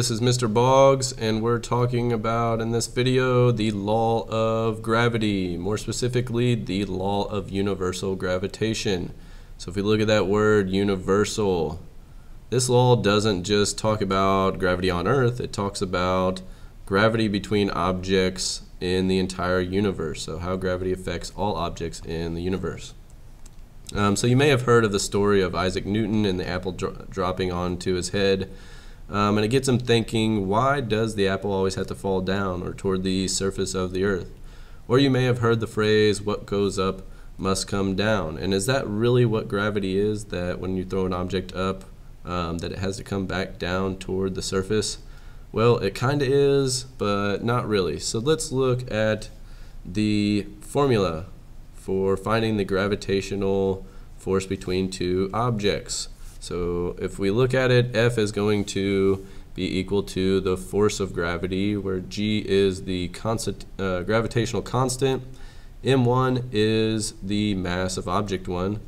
this is Mr. Boggs, and we're talking about in this video the law of gravity, more specifically the law of universal gravitation. So if we look at that word universal, this law doesn't just talk about gravity on Earth, it talks about gravity between objects in the entire universe, so how gravity affects all objects in the universe. So you may have heard of the story of Isaac Newton and the apple dropping onto his head. And it gets him thinking, why does the apple always have to fall down or toward the surface of the earth? Or you may have heard the phrase, what goes up must come down. And is that really what gravity is, that when you throw an object up, that it has to come back down toward the surface? Well, it kind of is, but not really. So let's look at the formula for finding the gravitational force between two objects. So if we look at it, F is going to be equal to the force of gravity, where G is the gravitational constant, M1 is the mass of object 1,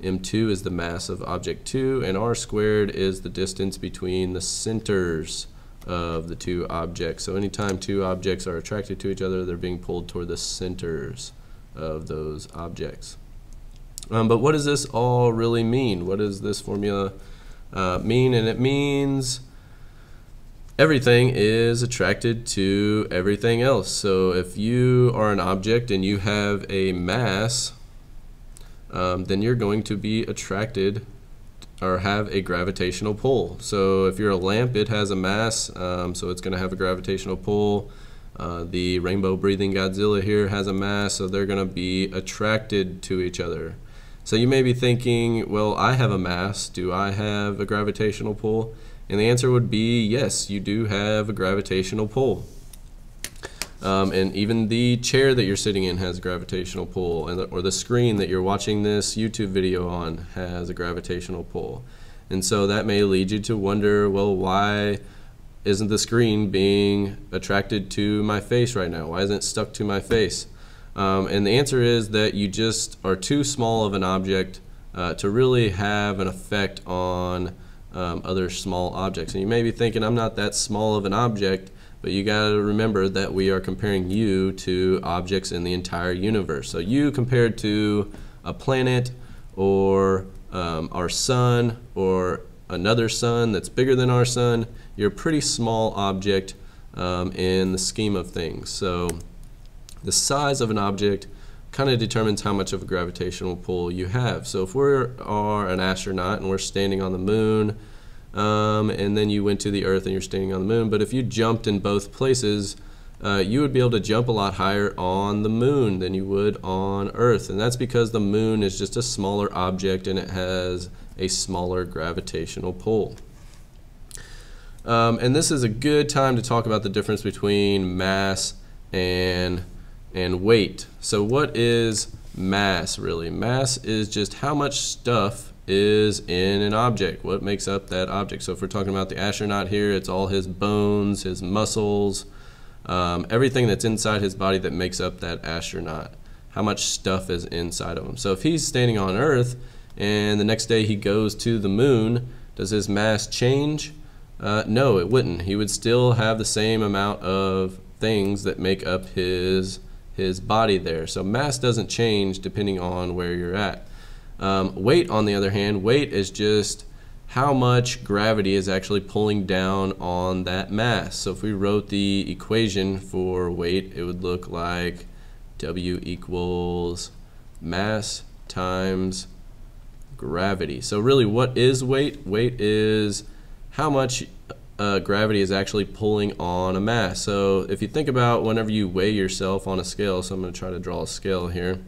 M2 is the mass of object 2, and R squared is the distance between the centers of the two objects. So anytime two objects are attracted to each other, they're being pulled toward the centers of those objects. But what does this all really mean? What does this formula mean? And it means everything is attracted to everything else. So if you are an object and you have a mass, then you're going to be attracted or have a gravitational pull. So if you're a lamp, it has a mass, so it's going to have a gravitational pull. The rainbow breathing Godzilla here has a mass, so they're going to be attracted to each other. So you may be thinking, well, I have a mass, do I have a gravitational pull? And the answer would be yes, you do have a gravitational pull. And even the chair that you're sitting in has a gravitational pull, or the screen that you're watching this YouTube video on has a gravitational pull. And so that may lead you to wonder, well, why isn't the screen being attracted to my face right now? Why isn't it stuck to my face? And the answer is that you just are too small of an object to really have an effect on other small objects. And you may be thinking, I'm not that small of an object, but you got to remember that we are comparing you to objects in the entire universe. So you compared to a planet or our sun or another sun that's bigger than our sun, you're a pretty small object in the scheme of things. So the size of an object kind of determines how much of a gravitational pull you have. So if we are an astronaut and we're standing on the moon, and then you went to the earth and you're standing on the moon, but if you jumped in both places, you would be able to jump a lot higher on the moon than you would on earth. And that's because the moon is just a smaller object and it has a smaller gravitational pull. And this is a good time to talk about the difference between mass and weight. So what is mass really? Mass is just how much stuff is in an object, what makes up that object. So if we're talking about the astronaut here, it's all his bones, his muscles, everything that's inside his body that makes up that astronaut, how much stuff is inside of him. So if he's standing on Earth and the next day he goes to the moon, does his mass change? No, it wouldn't. He would still have the same amount of things that make up his body there. So mass doesn't change depending on where you're at. Weight, on the other hand, weight is just how much gravity is actually pulling down on that mass. So if we wrote the equation for weight, it would look like W equals mass times gravity. So really, what is weight? Weight is how much gravity is actually pulling on a mass. So if you think about whenever you weigh yourself on a scale, so I'm going to try to draw a scale here.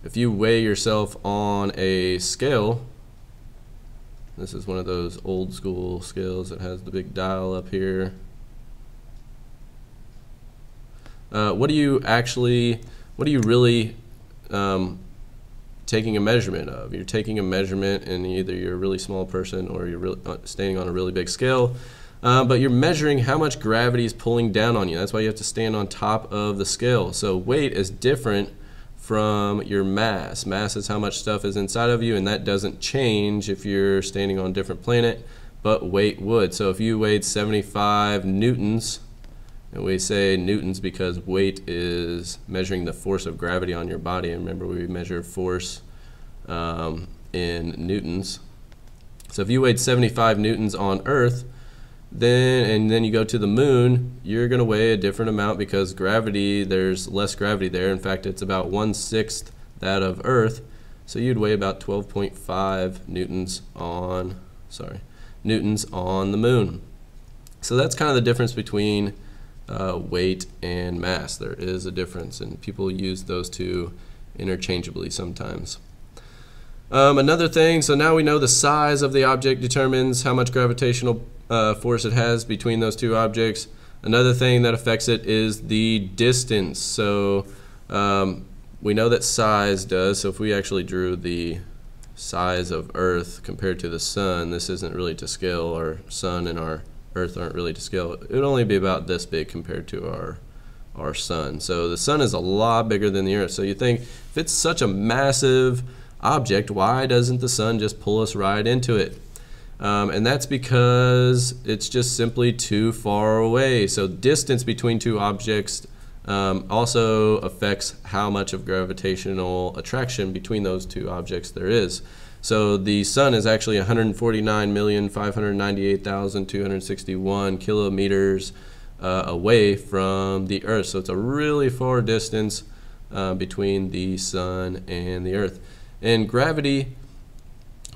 If you weigh yourself on a scale, this is one of those old school scales that has the big dial up here. What are you really taking a measurement of? You're taking a measurement, and either you're a really small person or you're really standing on a really big scale, but you're measuring how much gravity is pulling down on you. That's why you have to stand on top of the scale. So weight is different from your mass. Mass is how much stuff is inside of you, and that doesn't change if you're standing on a different planet. but weight would. So if you weighed 75 newtons, and we say newtons because weight is measuring the force of gravity on your body. And remember, we measure force in newtons. So if you weighed 75 newtons on Earth, and then you go to the moon, you're going to weigh a different amount because gravity, there's less gravity there. In fact, it's about 1/6 that of Earth. So you'd weigh about 12.5 newtons on the moon. So that's kind of the difference between weight and mass. There is a difference, and people use those two interchangeably sometimes. Another thing, so now we know the size of the object determines how much gravitational force it has between those two objects. Another thing that affects it is the distance. So we know that size does. So if we actually drew the size of Earth compared to the sun, this isn't really to scale. Our sun and our Earth aren't really to scale. It would only be about this big compared to our sun. So the sun is a lot bigger than the Earth. So you think, if it's such a massive object, why doesn't the sun just pull us right into it? And that's because it's just simply too far away. So distance between two objects also affects how much of gravitational attraction between those two objects there is. So the sun is actually 149,598,261 kilometers away from the Earth. So it's a really far distance between the sun and the Earth. And gravity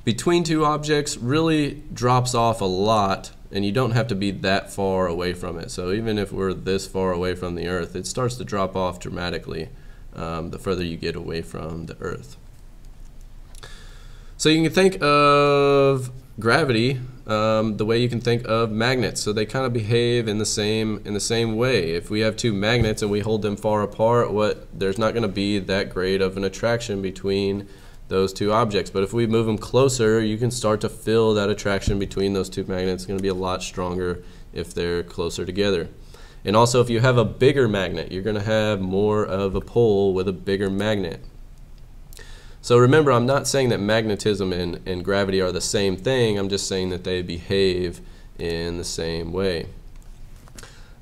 between two objects really drops off a lot, and you don't have to be that far away from it. So even if we're this far away from the Earth, it starts to drop off dramatically the further you get away from the Earth. So you can think of gravity the way you can think of magnets. So they kind of behave in the same way. If we have two magnets and we hold them far apart, there's not going to be that great of an attraction between those two objects. But if we move them closer, you can start to feel that attraction between those two magnets. It's going to be a lot stronger if they're closer together. And also, if you have a bigger magnet, you're going to have more of a pull with a bigger magnet. So remember, I'm not saying that magnetism and gravity are the same thing. I'm just saying that they behave in the same way.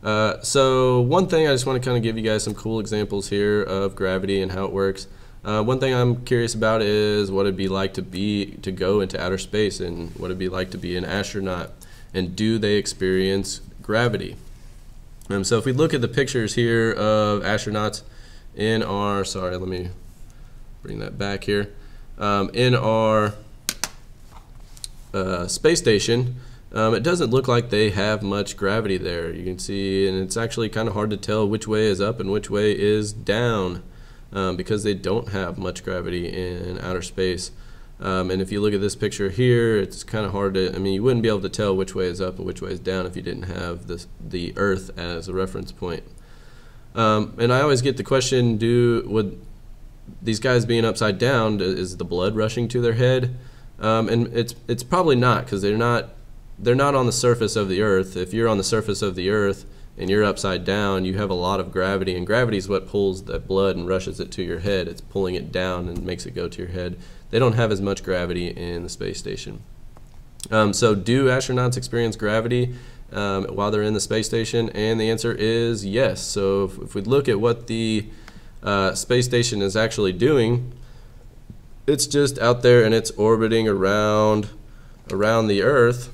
So one thing, I just want to kind of give you guys some cool examples here of gravity and how it works. One thing I'm curious about is what it'd be like to go into outer space, and what it'd be like to be an astronaut, and do they experience gravity? So if we look at the pictures here of astronauts in our, sorry, let me bring that back here, in our space station, it doesn't look like they have much gravity there. You can see, and it's actually kind of hard to tell which way is up and which way is down, because they don't have much gravity in outer space. And if you look at this picture here, it's kind of hard to, I mean, you wouldn't be able to tell which way is up and which way is down if you didn't have the Earth as a reference point. And I always get the question, would these guys being upside down, is the blood rushing to their head? And it's probably not, because they're not on the surface of the Earth. If you're on the surface of the Earth and you're upside down, you have a lot of gravity, and gravity is what pulls that blood and rushes it to your head. It's pulling it down and makes it go to your head. They don't have as much gravity in the space station. So do astronauts experience gravity while they're in the space station? And the answer is yes. So if we look at what the space station is actually doing, it's just out there and it's orbiting around the Earth.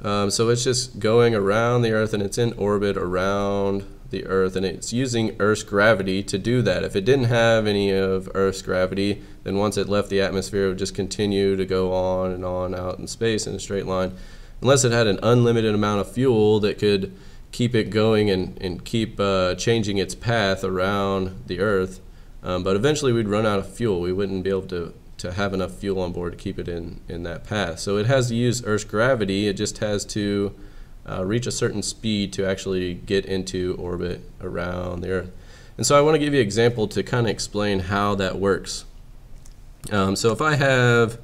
So it's just going around the Earth, and it's in orbit around the Earth, and it's using Earth's gravity to do that. If it didn't have any of Earth's gravity, then once it left the atmosphere, it would just continue to go on and on out in space in a straight line, unless it had an unlimited amount of fuel that could keep it going and keep changing its path around the Earth. But eventually we'd run out of fuel. We wouldn't be able to have enough fuel on board to keep it in that path. So it has to use Earth's gravity. It just has to reach a certain speed to actually get into orbit around the Earth. And so I want to give you an example to kind of explain how that works. So if I have,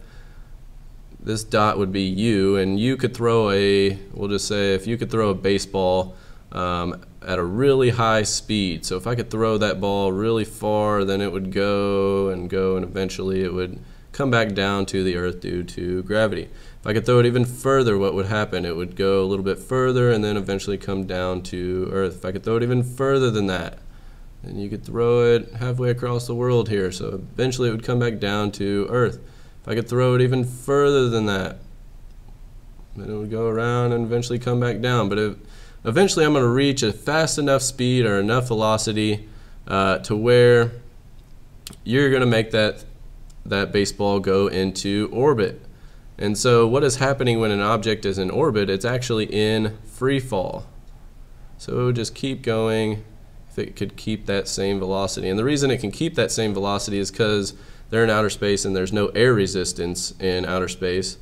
this dot would be you, and you could throw we'll just say if you could throw a baseball at a really high speed. So if I could throw that ball really far, then it would go and go, and eventually it would come back down to the Earth due to gravity. If I could throw it even further, what would happen? It would go a little bit further and then eventually come down to Earth. If I could throw it even further than that, then you could throw it halfway across the world here. So eventually it would come back down to Earth. If I could throw it even further than that, then it would go around and eventually come back down. But eventually I'm going to reach a fast enough speed or enough velocity to where you're going to make that baseball go into orbit. And so what is happening when an object is in orbit? It's actually in free fall. So it would just keep going if it could keep that same velocity. And the reason it can keep that same velocity is because they're in outer space and there's no air resistance in outer space,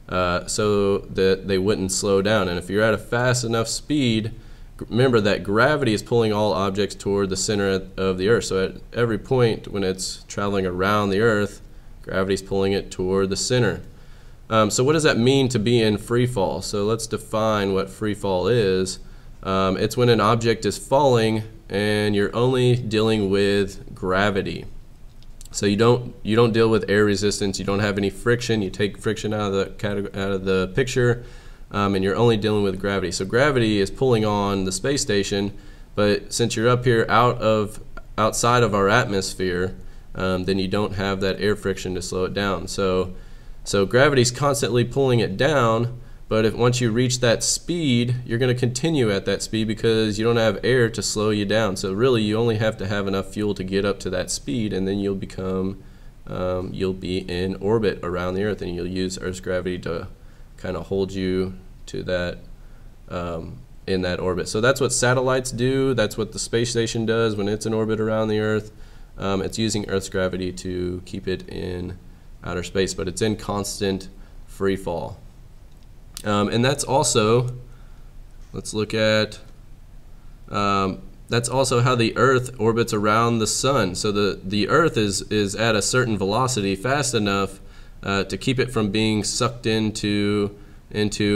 so that they wouldn't slow down. And if you're at a fast enough speed, remember that gravity is pulling all objects toward the center of the Earth. So at every point when it's traveling around the Earth, gravity is pulling it toward the center. So what does that mean to be in free fall? So let's define what free fall is. It's when an object is falling and you're only dealing with gravity. So you don't deal with air resistance. You don't have any friction. You take friction out of the picture, and you're only dealing with gravity. So gravity is pulling on the space station, but since you're up here outside of our atmosphere, then you don't have that air friction to slow it down. So gravity's constantly pulling it down, but once you reach that speed, you're going to continue at that speed because you don't have air to slow you down. So really, you only have to have enough fuel to get up to that speed, and then you'll be in orbit around the Earth, and you'll use Earth's gravity to kind of hold you to that in that orbit. So that's what satellites do. That's what the space station does when it's in orbit around the Earth. It's using Earth's gravity to keep it in outer space, but it's in constant free fall. And that's also, let's look at, that's also how the Earth orbits around the Sun. So the Earth is at a certain velocity fast enough to keep it from being sucked into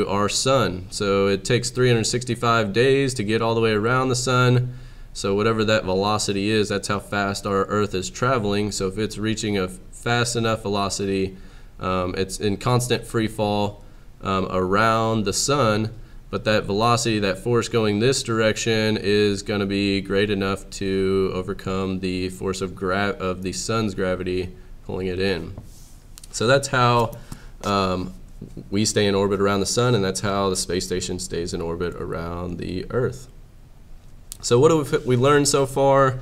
our Sun. So it takes 365 days to get all the way around the Sun. So whatever that velocity is, that's how fast our Earth is traveling. So if it's reaching a fast enough velocity, it's in constant free fall around the Sun, but that velocity, that force going this direction, is going to be great enough to overcome the force of the Sun's gravity pulling it in. So that's how we stay in orbit around the Sun, and that's how the space station stays in orbit around the Earth. So what have we learned so far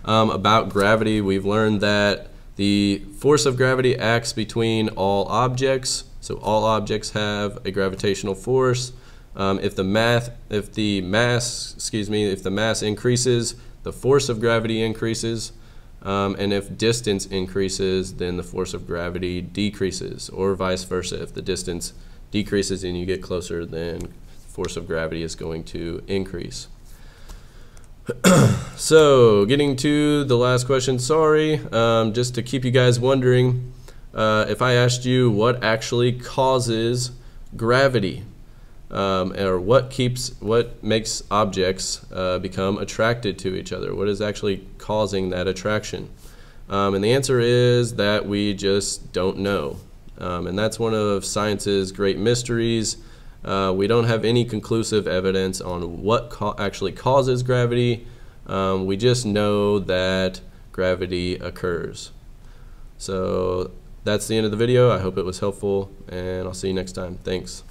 about gravity? We've learned that the force of gravity acts between all objects. So all objects have a gravitational force. If the mass increases, the force of gravity increases. And if distance increases, then the force of gravity decreases, or vice versa. If the distance decreases and you get closer, then force of gravity is going to increase. So getting to the last question, sorry, just to keep you guys wondering, if I asked you what actually causes gravity, or what makes objects become attracted to each other, what is actually causing that attraction? And the answer is that we just don't know. And that's one of science's great mysteries. We don't have any conclusive evidence on what actually causes gravity. We just know that gravity occurs. So that's the end of the video. I hope it was helpful, and I'll see you next time. Thanks.